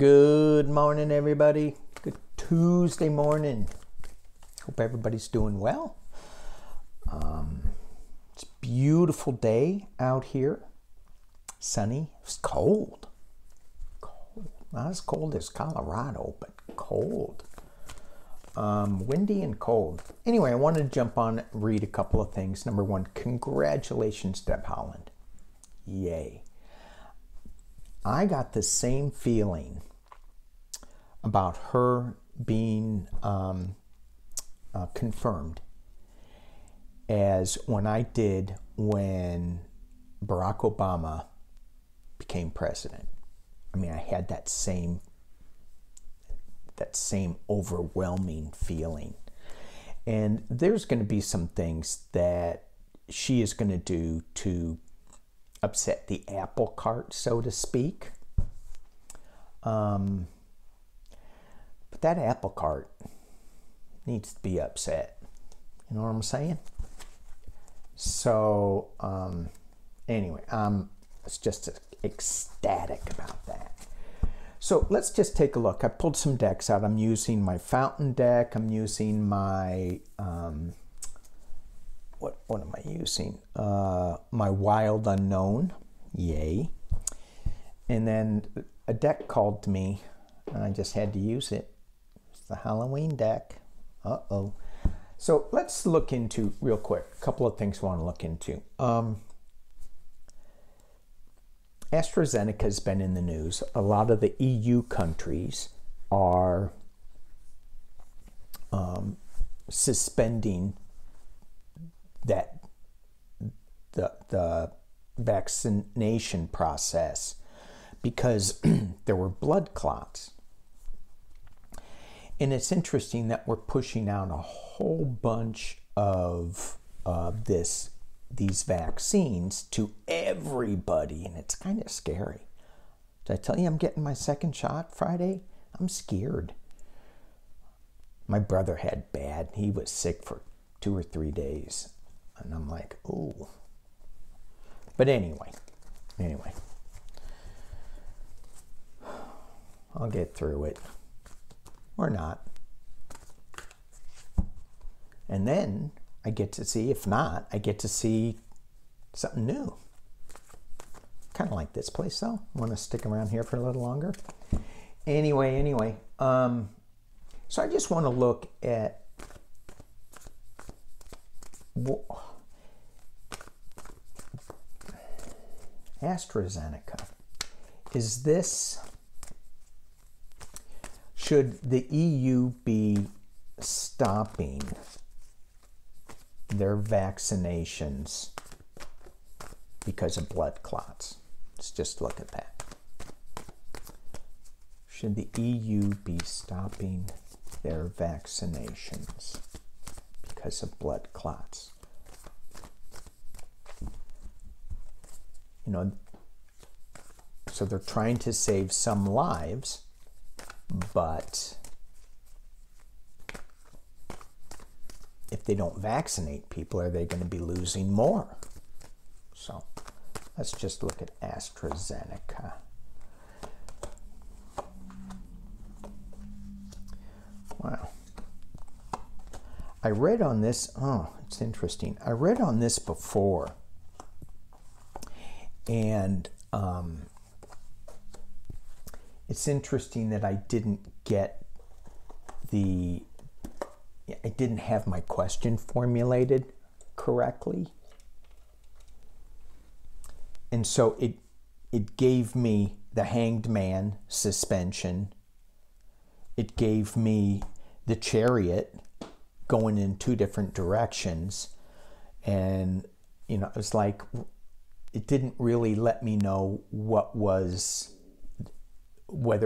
Good morning, everybody. Good Tuesday morning. Hope everybody's doing well. It's a beautiful day out here. Sunny. It's cold. Not as cold as Colorado, but cold. Windy and cold. Anyway, I wanted to jump on and read a couple of things. Number one, congratulations, Deb Holland. Yay. I got the same feeling about her being confirmed as when I did when Barack Obama became president. I mean, I had that same overwhelming feeling. And there's going to be some things that she is going to do to upset the apple cart, so to speak. But that apple cart needs to be upset. You know what I'm saying? So, anyway, it's just ecstatic about that. So let's just take a look. I pulled some decks out. I'm using my fountain deck. I'm using my what am I using? My Wild Unknown. Yay. And then a deck called to me, and I just had to use it. It's the Halloween deck. Uh-oh. So let's look into, real quick, a couple of things I want to look into. AstraZeneca has been in the news. A lot of the EU countries are suspending the vaccination process because there were blood clots. And it's interesting that we're pushing out a whole bunch of these vaccines to everybody, and it's kind of scary. Did I tell you I'm getting my second shot Friday? I'm scared. My brother had bad. He was sick for 2 or 3 days. And I'm like, ooh. But anyway. I'll get through it. Or not. And then I get to see, if not, I get to see something new. Kind of like this place, though. I want to stick around here for a little longer. Anyway. So I just want to look at AstraZeneca. Should the EU be stopping their vaccinations because of blood clots? Let's just look at that. Should the EU be stopping their vaccinations because of blood clots? You know, so they're trying to save some lives, but if they don't vaccinate people, are they going to be losing more? So let's just look at AstraZeneca. Wow. I read on this, it's interesting. I read on this before, and it's interesting that I didn't have my question formulated correctly. And so it gave me the Hanged Man suspension. It gave me the Chariot going in 2 different directions. And, you know, it was like, it didn't really let me know whether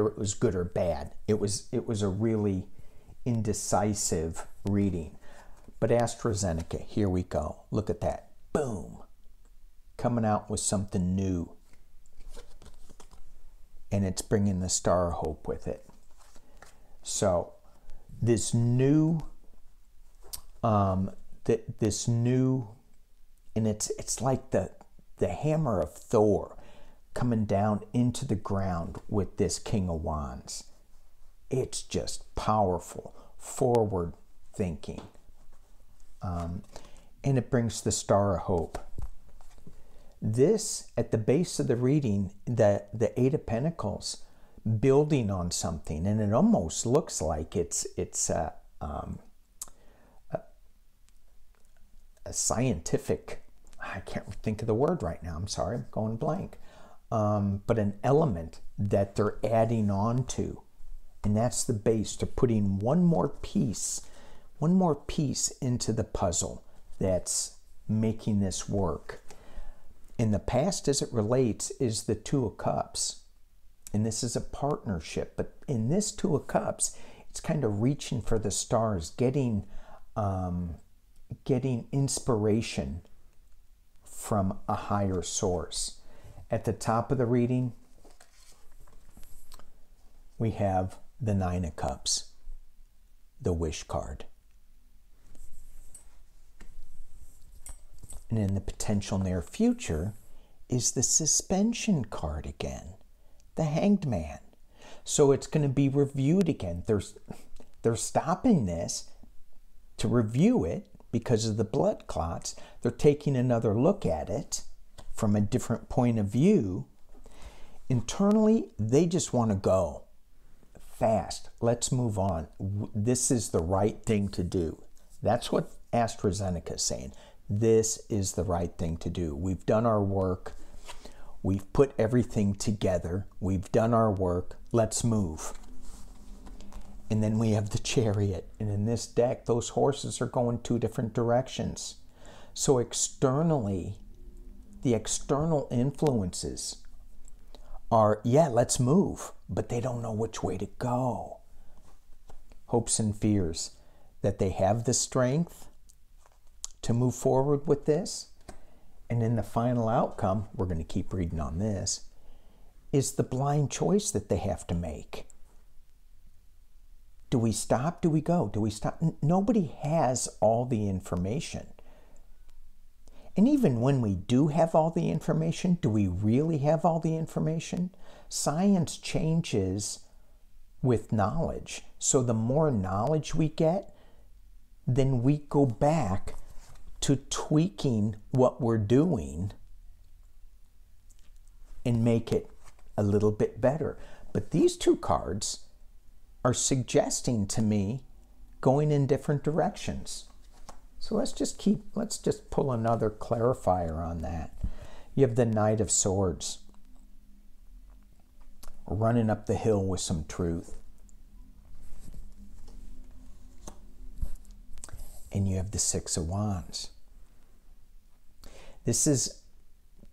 it was good or bad. It was a really indecisive reading. But AstraZeneca, here we go. Look at that. Boom. Coming out with something new. And it's bringing the Star of Hope with it. So this new, and it's like the hammer of Thor. coming down into the ground with this King of Wands. It's just powerful, forward thinking. And it brings the Star of Hope. This, at the base of the reading, the Eight of Pentacles, building on something, and it almost looks like it's a scientific, I can't think of the word right now, I'm sorry, I'm going blank, but an element that they're adding on to, and that's the base. They're putting one more piece into the puzzle that's making this work. In the past, as it relates, is the Two of Cups. And this is a partnership. But in this Two of Cups, it's kind of reaching for the stars, getting inspiration from a higher source. At the top of the reading, we have the Nine of Cups, the Wish card. And in the potential near future is the Suspension card again, the Hanged Man. So it's going to be reviewed again. They're stopping this to review it because of the blood clots. They're taking another look at it from a different point of view. Internally, they just want to go fast. Let's move on. This is the right thing to do. That's what Astrazeneca is saying. This is the right thing to do. We've done our work. We've put everything together. We've done our work. Let's move. And then we have the Chariot. And in this deck, those horses are going two different directions. So externally, the external influences are, yeah, let's move. But they don't know which way to go. Hopes and fears that they have the strength to move forward with this. And in the final outcome, we're going to keep reading on this, is the blind choice that they have to make. Do we stop? Do we go? Do we stop? Nobody has all the information. And even when we do have all the information, do we really have all the information? Science changes with knowledge. So the more knowledge we get, then we go back to tweaking what we're doing and make it a little bit better. But these two cards are suggesting to me going in different directions. So let's just pull another clarifier on that. You have the Knight of Swords, running up the hill with some truth. And you have the Six of Wands. This is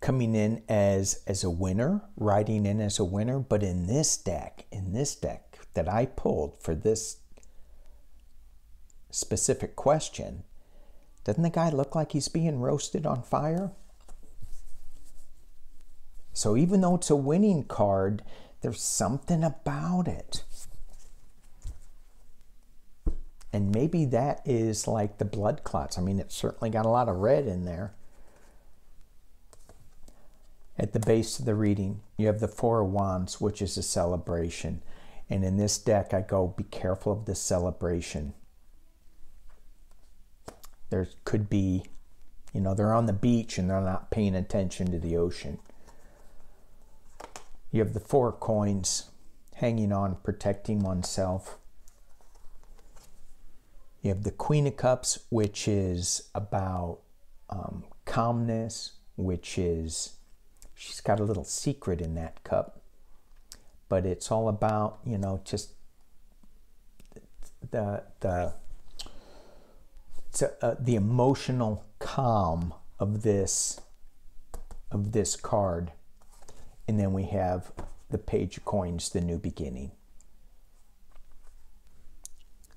coming in as a winner, riding in as a winner, but in this deck that I pulled for this specific question, doesn't the guy look like he's being roasted on fire? So even though it's a winning card, there's something about it. And maybe that is like the blood clots. I mean, it's certainly got a lot of red in there. At the base of the reading, you have the Four of Wands, which is a celebration. And in this deck, I go, be careful of this celebration. There could be, they're on the beach and they're not paying attention to the ocean. You have the Four of Coins, hanging on, protecting oneself. You have the Queen of Cups, which is about calmness, which is, she's got a little secret in that cup. But it's all about, just the emotional calm of this card. And then we have the Page of Coins, the New Beginning.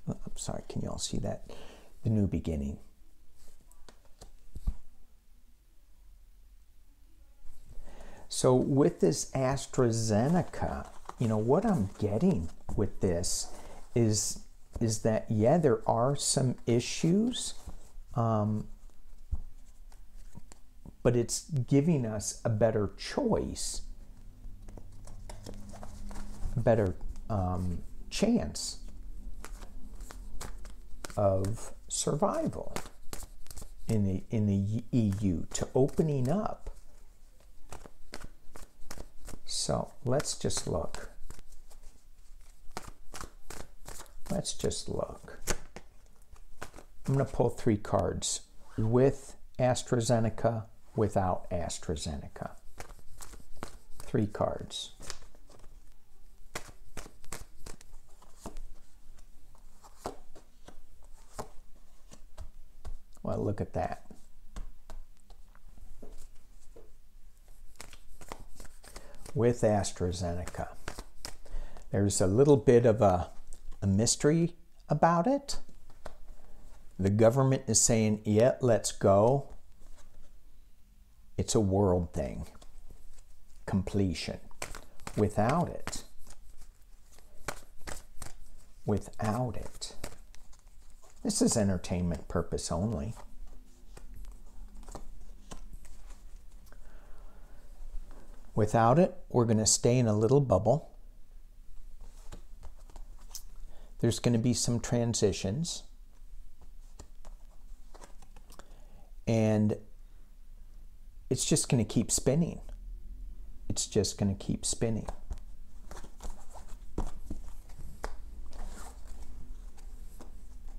I'm sorry, can you all see that? The New Beginning. So with this Astrazeneca, what I'm getting with this is that, yeah, there are some issues, but it's giving us a better choice better chance of survival in the EU to opening up. So let's just look. Let's just look. I'm going to pull 3 cards with AstraZeneca, without AstraZeneca. 3 cards. Well, look at that. With AstraZeneca. There's a little bit of a mystery about it. The government is saying, yeah, let's go. It's a world thing. Completion. Without it. This is entertainment purpose only. Without it, we're going to stay in a little bubble. There's going to be some transitions. And it's just going to keep spinning. It's just going to keep spinning.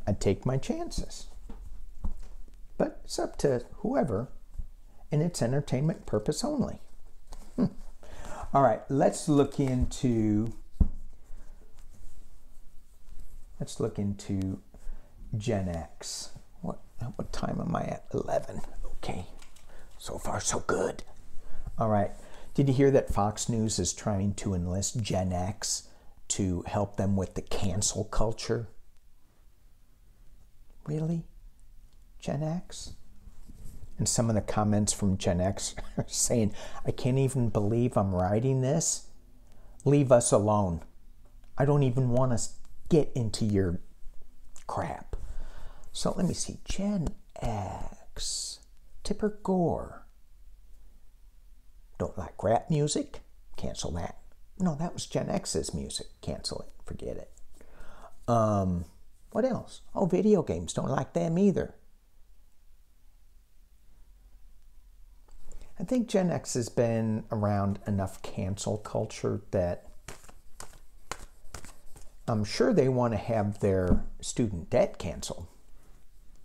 I'd take my chances. But it's up to whoever, and it's entertainment purpose only. All right, let's look into Gen X. What time am I at? 11. Okay. So far, so good. All right. Did you hear that Fox News is trying to enlist Gen X to help them with the cancel culture? Really? Gen X? And some of the comments from Gen X are saying, I can't even believe I'm writing this. Leave us alone. I don't even want to get into your crap. So let me see. Gen X. Tipper Gore. Don't like rap music? Cancel that. No, that was Gen X's music. Cancel it. Forget it. What else? Oh, video games. Don't like them either. I think Gen X has been around enough cancel culture that I'm sure they want to have their student debt canceled.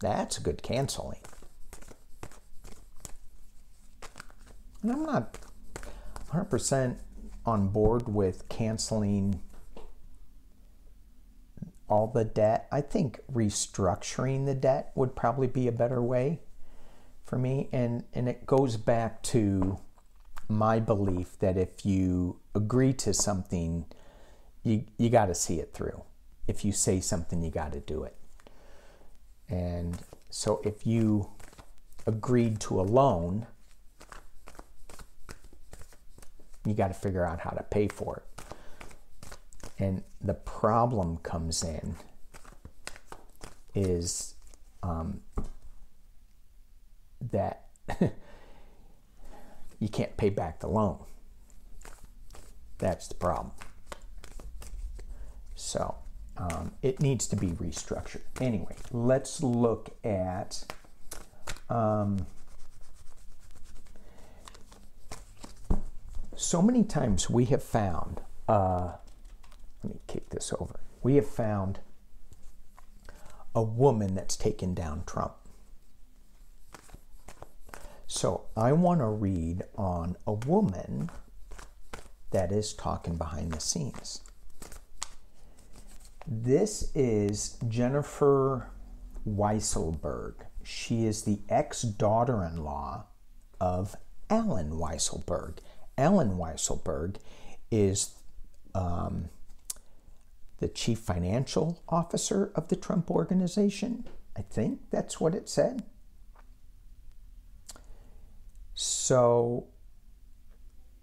That's a good canceling. And I'm not 100% on board with canceling all the debt. I think restructuring the debt would probably be a better way for me. And it goes back to my belief that if you agree to something, you got to see it through. If you say something, you got to do it. And so if you agreed to a loan, you got to figure out how to pay for it. And the problem comes in is that you can't pay back the loan. That's the problem. So it needs to be restructured. Anyway, let's look at so many times we have found, let me kick this over. We have found a woman that's taken down Trump. So I want to read on a woman that is talking behind the scenes. This is Jennifer Weiselberg. She is the ex-daughter-in-law of Alan Weiselberg. Alan Weiselberg is the chief financial officer of the Trump organization. I think that's what it said. So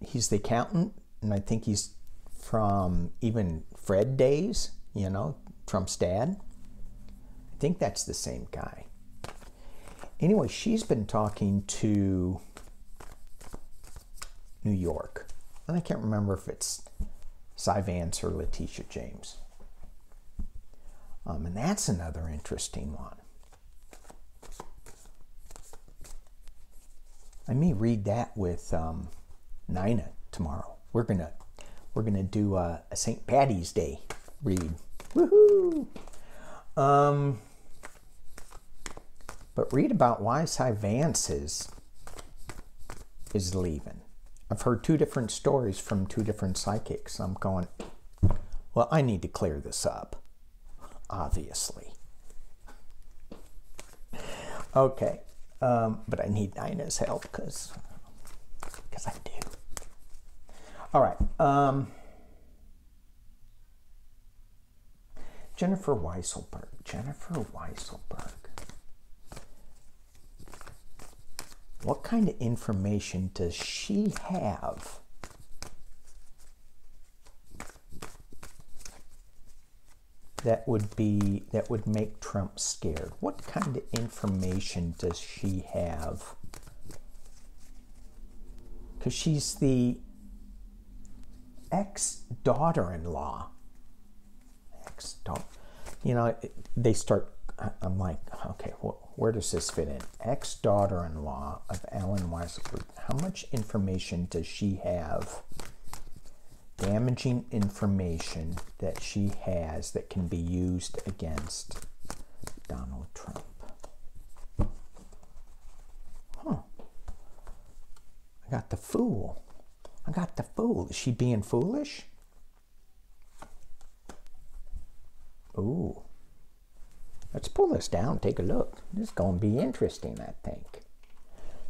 he's the accountant, and I think he's from even Fred days, you know, Trump's dad. I think that's the same guy. Anyway, she's been talking to New York, and I can't remember if it's Cy Vance or Letitia James. And that's another interesting one. I may read that with Nina tomorrow. We're gonna do a St. Patty's Day read. Woohoo! But read about why Cy Vance is leaving. I've heard two different stories from two different psychics. I'm going, well, I need to clear this up, obviously. Okay, but I need Nina's help because I do. All right. Jennifer Weiselberg. What kind of information does she have that would make Trump scared? What kind of information does she have? Because she's the ex-daughter-in-law. You know, they start, I'm like, okay, where does this fit in? Ex-daughter-in-law of Alan Weiselberg. How much information does she have? Damaging information that she has that can be used against Donald Trump. Huh. I got the Fool. Is she being foolish? Ooh. Let's pull this down, take a look. This is going to be interesting, I think.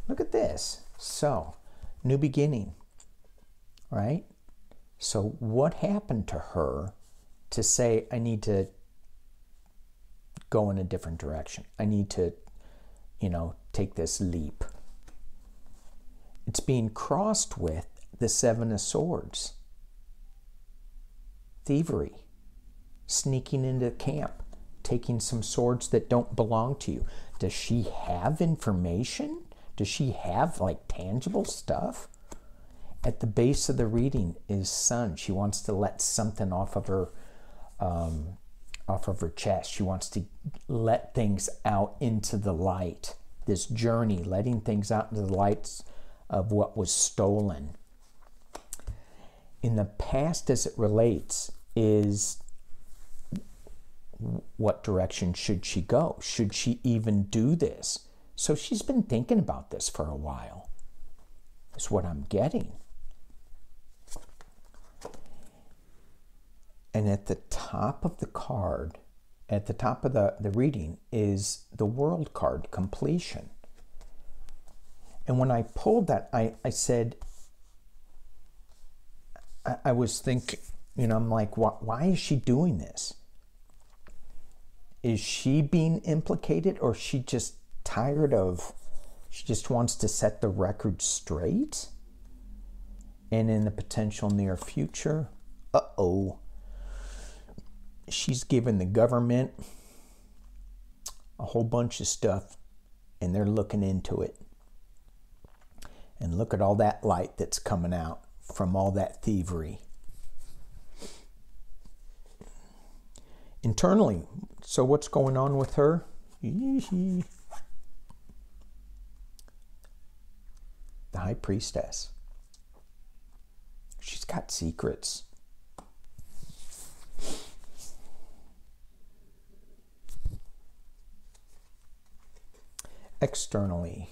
Look at this. So, new beginning, right? So what happened to her to say, I need to go in a different direction? I need to, take this leap. It's being crossed with the Seven of Swords. Thievery. Sneaking into camp. Taking some swords that don't belong to you. Does she have information? Does she have tangible stuff? At the base of the reading is Sun. She wants to let something off of her chest. She wants to let things out into the light. This journey, letting things out into the lights of what was stolen. In the past, as it relates, is what direction should she go? Should she even do this? So she's been thinking about this for a while. Is what I'm getting. And at the top of the card, at the top of the reading, is the World card, completion. And when I pulled that, I said, I was thinking, I'm like, why is she doing this? Is she being implicated, or is she just tired of, she just wants to set the record straight? And in the potential near future, she's given the government a whole bunch of stuff, and they're looking into it. And look at all that light that's coming out from all that thievery. Internally, so what's going on with her? The High Priestess. She's got secrets. Externally.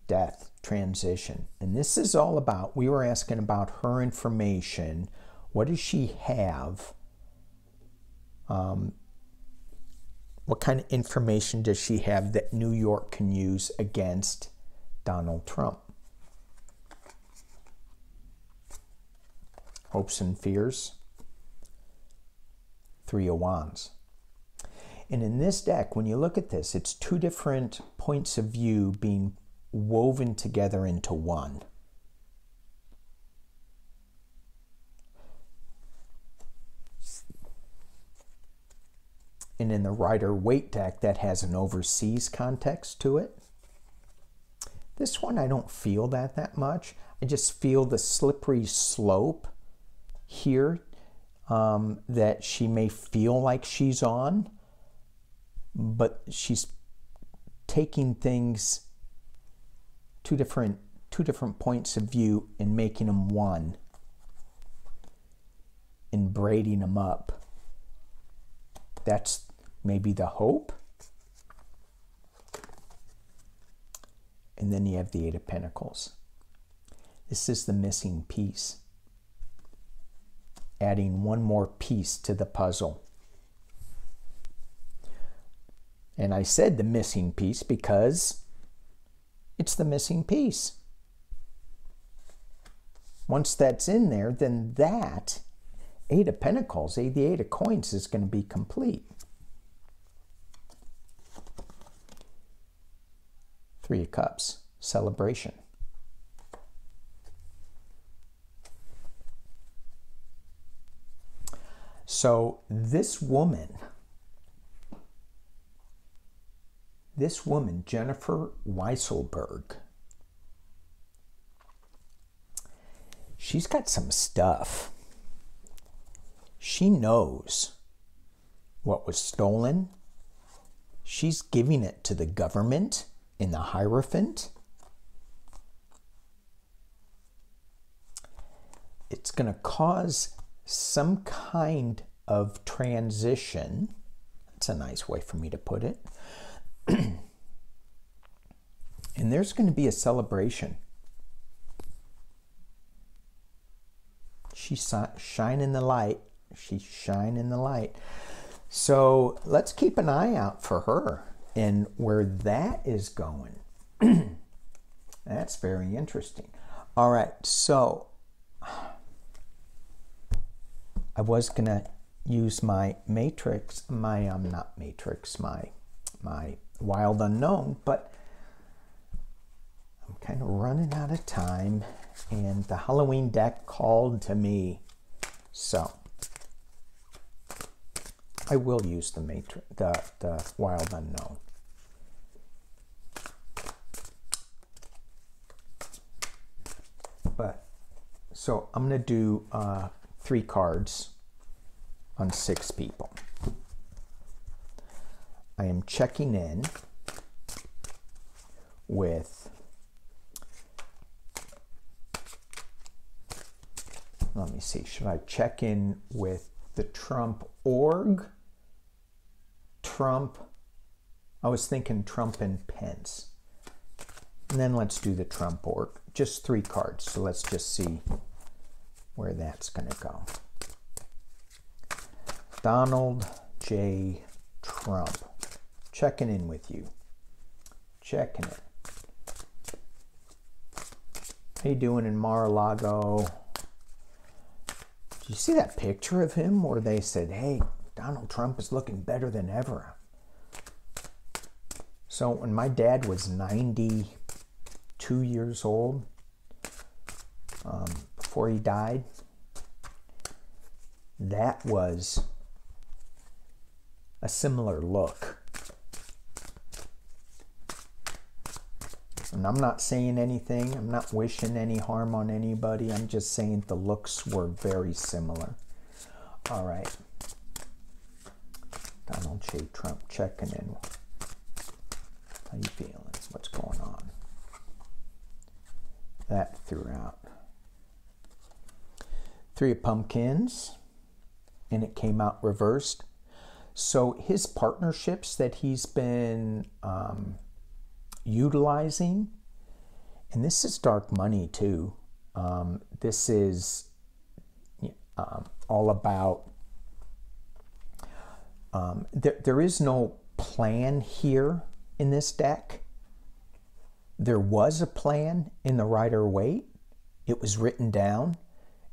Death, transition. And this is all about, we were asking about her information. What does she have? What kind of information does she have that New York can use against Donald Trump? Hopes and fears. Three of Wands. And in this deck, when you look at this, it's two different points of view being woven together into one. And in the Rider-Waite deck, that has an overseas context to it. This one I don't feel that much. I just feel the slippery slope here that she may feel like she's on, but she's taking things two different points of view and making them one and braiding them up. That's maybe the hope. And then you have the Eight of Pentacles. This is the missing piece. Adding one more piece to the puzzle. And I said the missing piece because it's the missing piece. Once that's in there, then that Eight of Pentacles, the Eight of Coins, is going to be complete. Three of Cups, celebration. So this woman, Jennifer Weiselberg, she's got some stuff. She knows what was stolen. She's giving it to the government in the Hierophant. It's going to cause some kind of transition. That's a nice way for me to put it. And there's going to be a celebration. She's shining the light. She's shining the light. So let's keep an eye out for her and where that is going. That's very interesting. All right, so I was going to use my matrix, my wild unknown, but I'm kind of running out of time, and the Halloween deck called to me, so I will use the matrix, the wild unknown. But so I'm going to do 3 cards on 6 people. I am checking in with, let me see, should I check in with the Trump org? Trump, I was thinking Trump and Pence. And then let's do the Trump org. Just 3 cards, so let's just see where that's going to go. Donald J. Trump. Checking in with you. Checking it. How you doing in Mar-a-Lago? Did you see that picture of him where they said, hey, Donald Trump is looking better than ever? So when my dad was 92 years old, before he died, that was a similar look. And I'm not saying anything. I'm not wishing any harm on anybody. I'm just saying the looks were very similar. All right. Donald J. Trump checking in. How you feeling? What's going on? That throughout. 3 of Pumpkins. And it came out reversed. So his partnerships that he's been utilizing, and this is dark money too. This is all about, there is no plan here in this deck. There was a plan in the Rider-Waite. It was written down,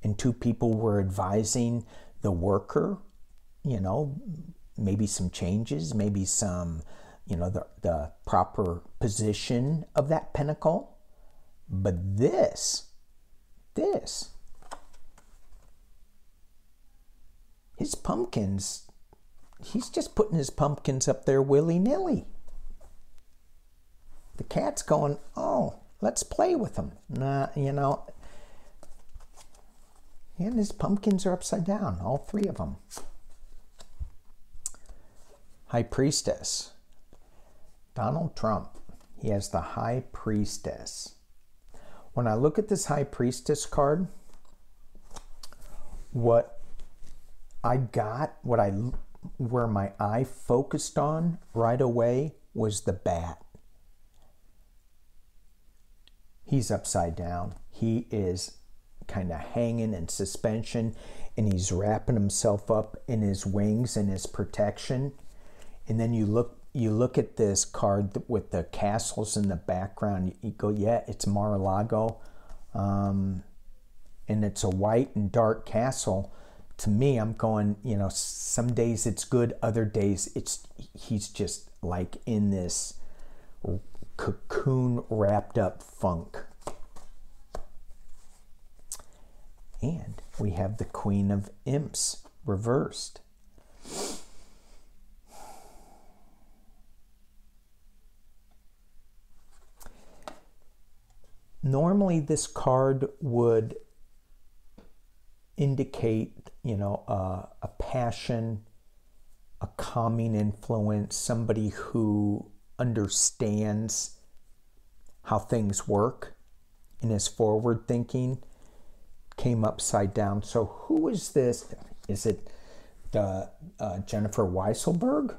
and 2 people were advising the worker, you know, maybe some changes, maybe some, you know, the proper position of that pentacle. But this, his pumpkins, he's just putting his pumpkins up there willy-nilly. The cat's going, oh, let's play with them. Nah, you know, and his pumpkins are upside down, all three of them. High Priestess. Donald Trump. He has the High Priestess. When I look at this High Priestess card, what I got, where my eye focused on right away was the bat. He's upside down. He is kind of hanging in suspension, and he's wrapping himself up in his wings and his protection. And then you look at this card with the castles in the background. You go, yeah, it's Mar-a-Lago, and it's a white and dark castle. To me, I'm going, you know, some days it's good, other days he's just like in this cocoon wrapped up funk. And we have the Queen of Imps reversed. Normally this card would indicate, you know, a passion, a calming influence, somebody who understands how things work and is forward thinking. Came upside down. So who is this? Is it the Jennifer Weiselberg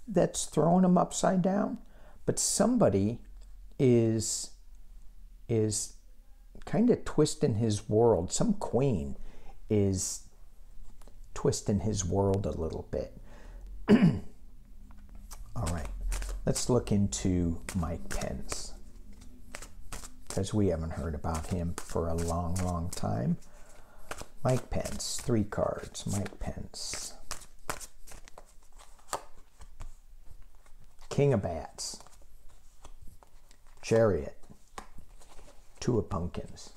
that's throwing him upside down? But somebody is kind of twisting his world. Some queen is twisting his world a little bit. All right, let's look into Mike Pence, because we haven't heard about him for a long, long time. Mike Pence, 3 cards. Mike Pence. King of Bats. Chariot. 2 of Pumpkins.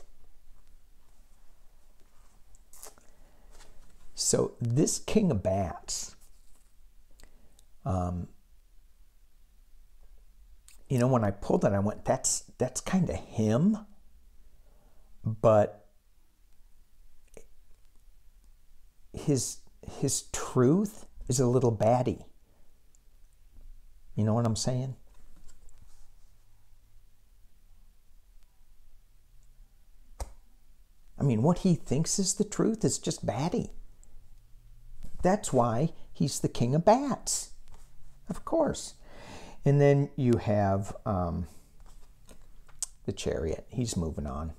So this King of Bats, you know, when I pulled it, I went, that's kind of him, but his truth is a little batty. You know what I'm saying? I mean, what he thinks is the truth is just batty. That's why he's the King of Bats, of course. And then you have the Chariot. He's moving on.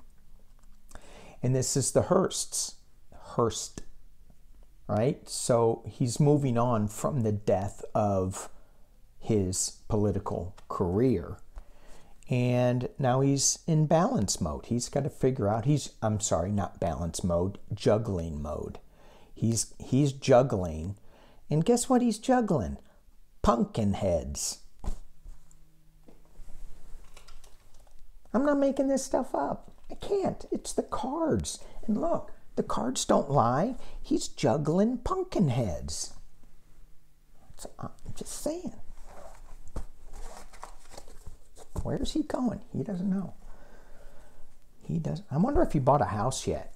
And this is the Hearst, right? So he's moving on from the death of his political career. And now he's in balance mode. He's got to figure out, I'm sorry, not balance mode, juggling mode. He's juggling. And guess what he's juggling? Pumpkin heads. I'm not making this stuff up. I can't. It's the cards. And look, the cards don't lie. He's juggling pumpkin heads. I'm just saying. Where's he going? He doesn't know. He doesn't. I wonder if he bought a house yet.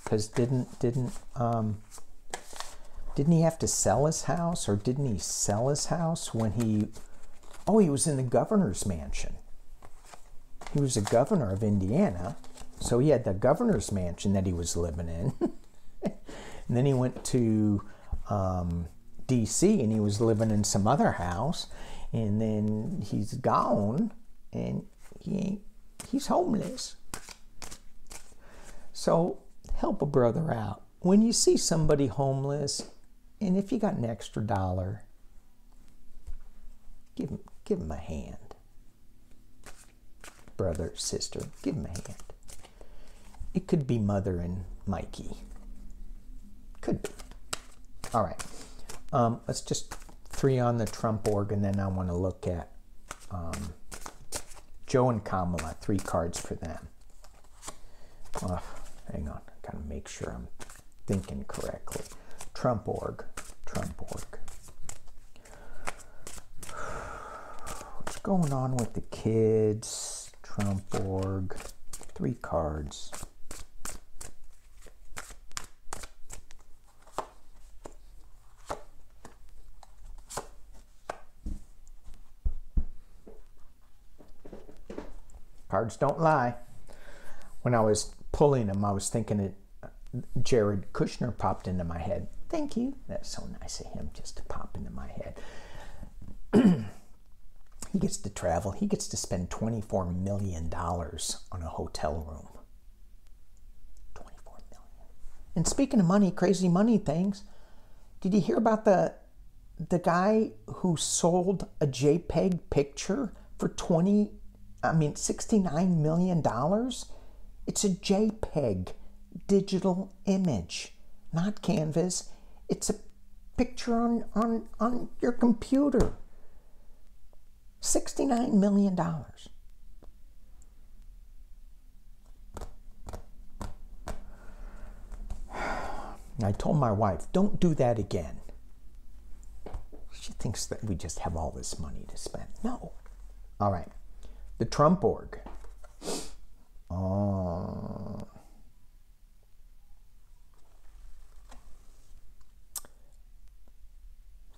Because didn't he have to sell his house, or didn't he sell his house when he was in the governor's mansion. He was a governor of Indiana, so he had the governor's mansion that he was living in. And then he went to DC and he was living in some other house, and then he's gone and he's homeless. So help a brother out. When you see somebody homeless, and if you got an extra $1, give him a hand. Brother, sister, give him a hand. It could be Mother and Mikey. Could be. All right. Let's just 3 on the Trump org, and then I want to look at Joe and Kamala, 3 cards for them. Hang on. I got to make sure I'm thinking correctly. Trump org. going on with the kids? Trump org. 3 cards. Cards don't lie. When I was pulling them, I was thinking it. Jared Kushner popped into my head. Thank you. That's so nice of him just to pop into my head. He gets to travel. He gets to spend $24 million on a hotel room. $24 million. And speaking of money, crazy money things, did you hear about the guy who sold a JPEG picture for $69 million? It's a JPEG digital image, not canvas. It's a picture on your computer. $69 million. I told my wife, don't do that again. She thinks that we just have all this money to spend. No. All right. The Trump org.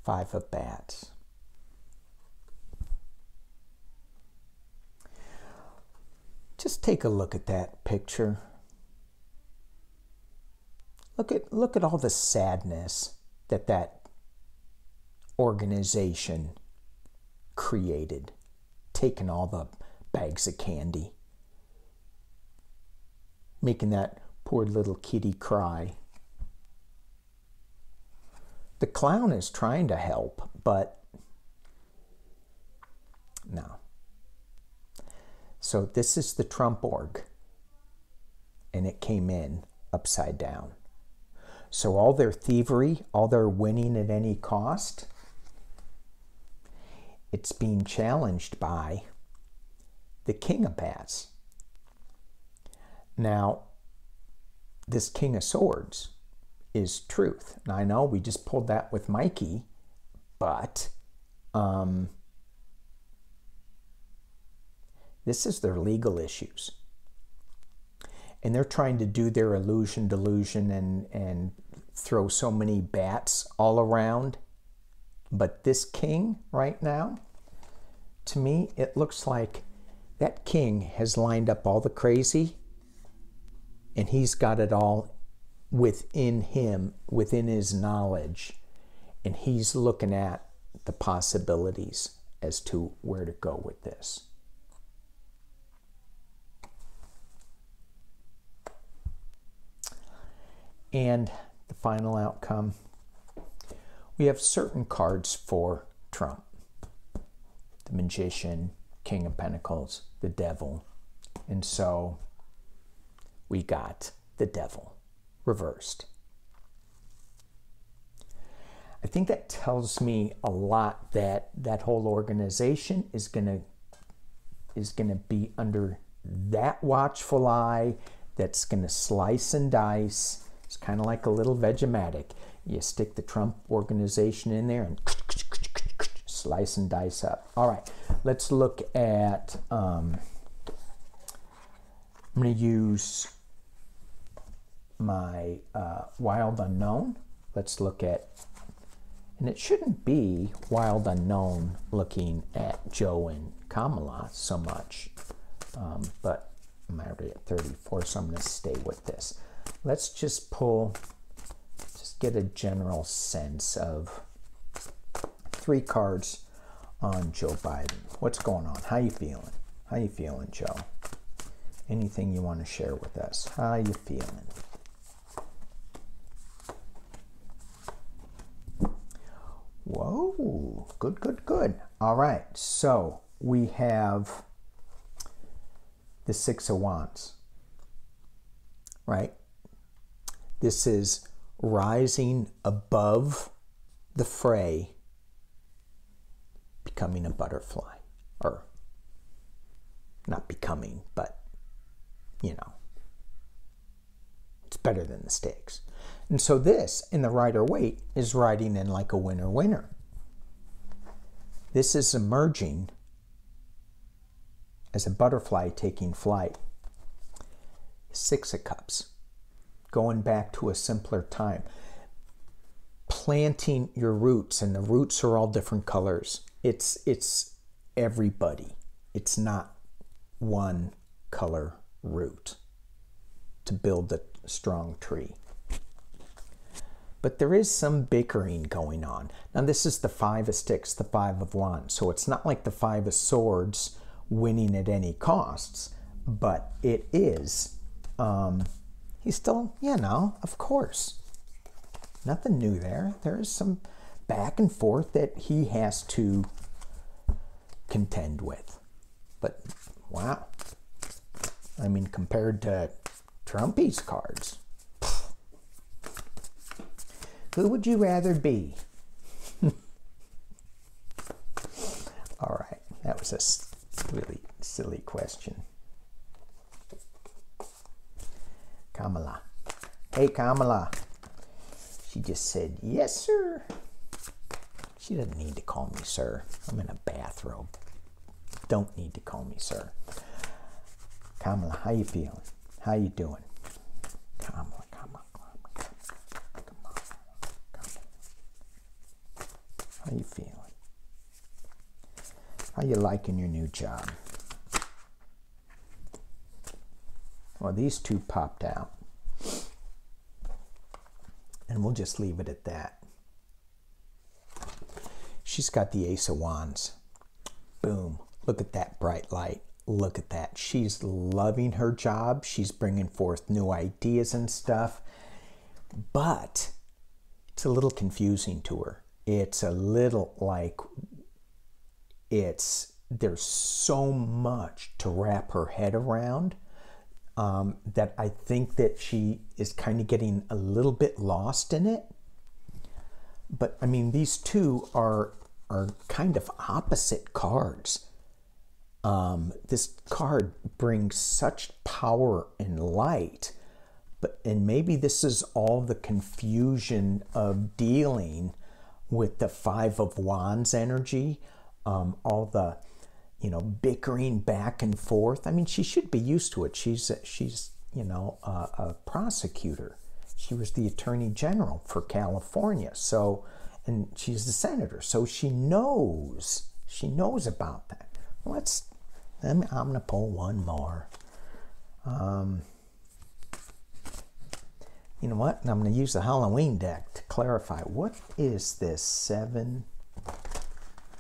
Five of Bats. Just take a look at that picture. Look at all the sadness that organization created, taking all the bags of candy, making that poor little kitty cry. The clown is trying to help, but no. So this is the Trump org, and it came in upside down. So all their thievery, all their winning at any cost, it's being challenged by the King of Bats. Now, this King of Swords is truth. Now, I know we just pulled that with Mikey, but this is their legal issues. And they're trying to do their illusion delusion and throw so many bats all around. But this king right now, to me, it looks like that king has lined up all the crazy, and he's got it all within him, within his knowledge, and he's looking at the possibilities as to where to go with this. And the final outcome, we have certain cards for Trump. The Magician, King of Pentacles, the Devil. And so we got the Devil reversed. I think that tells me a lot that that whole organization is gonna be under that watchful eye that's gonna slice and dice. It's kind of like a little Vegematic. You stick the Trump organization in there and slice and dice up. All right, let's look at, I'm going to use my Wild Unknown. Let's look at, and it shouldn't be Wild Unknown looking at Joe and Kamala so much, but I'm already at 34, so I'm going to stay with this. Let's just get a general sense of 3 cards on Joe Biden. What's going on? How you feeling? How you feeling, Joe? Anything you want to share with us? How you feeling? Whoa, good, good, good. All right, so we have the 6 of Wands, right? This is rising above the fray, becoming a butterfly. Or not becoming, but, you know, it's better than the stakes. And so this, in the Rider-Waite, is riding in like a winner-winner. This is emerging as a butterfly taking flight. Six of Cups, going back to a simpler time. Planting your roots, and the roots are all different colors. It's everybody. It's not one color root to build a strong tree. But there is some bickering going on. Now this is the Five of Sticks, the Five of Wands. So it's not like the Five of Swords winning at any costs, but it is. He's still, you know, of course. Nothing new there. There is some back and forth that he has to contend with. But wow. I mean, compared to Trumpy's cards, who would you rather be? All right, that was a really silly question. Kamala. Hey, Kamala. She just said, yes, sir. She doesn't need to call me sir. I'm in a bathrobe. Don't need to call me sir. Kamala, how you feeling? How you doing? Kamala, Kamala, Kamala, Kamala, Kamala. How you feeling? How you liking your new job? Well, these two popped out. And we'll just leave it at that. She's got the Ace of Wands. Boom. Look at that bright light. Look at that. She's loving her job. She's bringing forth new ideas and stuff. But it's a little confusing to her. It's a little like there's so much to wrap her head around that I think that she is kind of getting a little bit lost in it. But I mean, these two are kind of opposite cards. This card brings such power and light, and maybe this is all the confusion of dealing with the Five of Wands energy, all the, you know, bickering back and forth. I mean, she should be used to it. She's you know, a prosecutor. She was the Attorney General for California, so, and she's the senator, so she knows about that. I'm going to pull one more. You know what? I'm going to use the Halloween deck to clarify. What is this Seven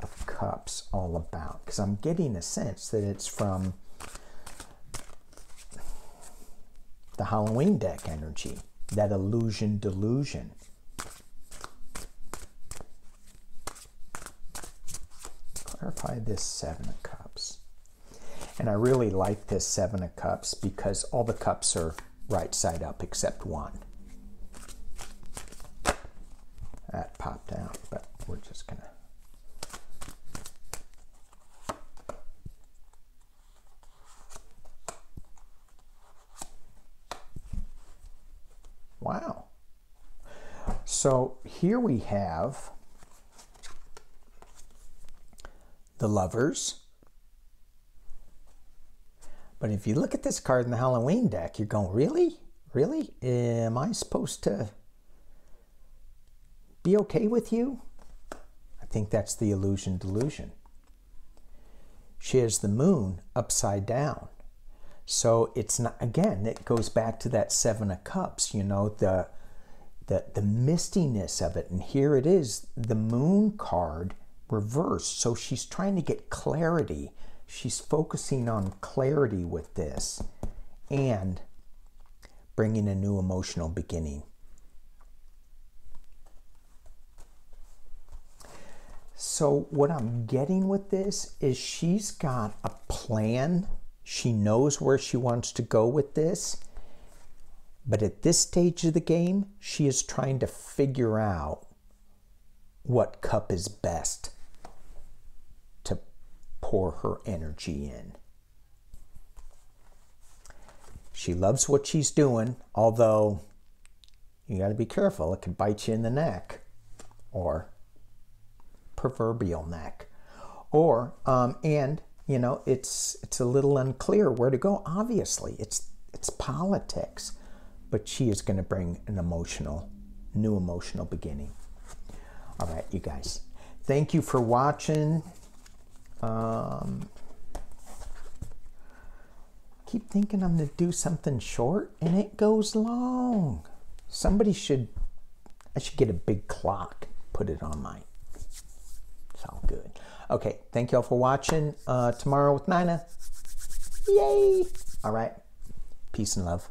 of Cups all about? Because I'm getting a sense that it's from the Halloween deck energy, that illusion delusion. Clarify this Seven of Cups. And I really like this Seven of Cups because all the cups are right side up except one. That popped out, but we're just gonna. Wow. So here we have the Lovers. But if you look at this card in the Halloween deck, you're going, really? Really? Am I supposed to be okay with you? I think that's the illusion delusion. She has the Moon upside down. So it's not, again, it goes back to that Seven of Cups, you know, the mistiness of it. And here it is, the Moon card reversed. So she's trying to get clarity. She's focusing on clarity with this and bringing a new emotional beginning. So what I'm getting with this is she's got a plan. She knows where she wants to go with this. But at this stage of the game, she is trying to figure out what cup is best to pour her energy in. She loves what she's doing, although you got to be careful. It could bite you in the neck, or proverbial neck. Or, and you know, it's a little unclear where to go. Obviously, it's politics, but she is going to bring an new emotional beginning. All right, you guys, thank you for watching. Keep thinking I'm going to do something short, and it goes long. I should get a big clock, put it on mine. It's all good. Okay, thank you all for watching. Tomorrow with Nina. Yay! All right, peace and love.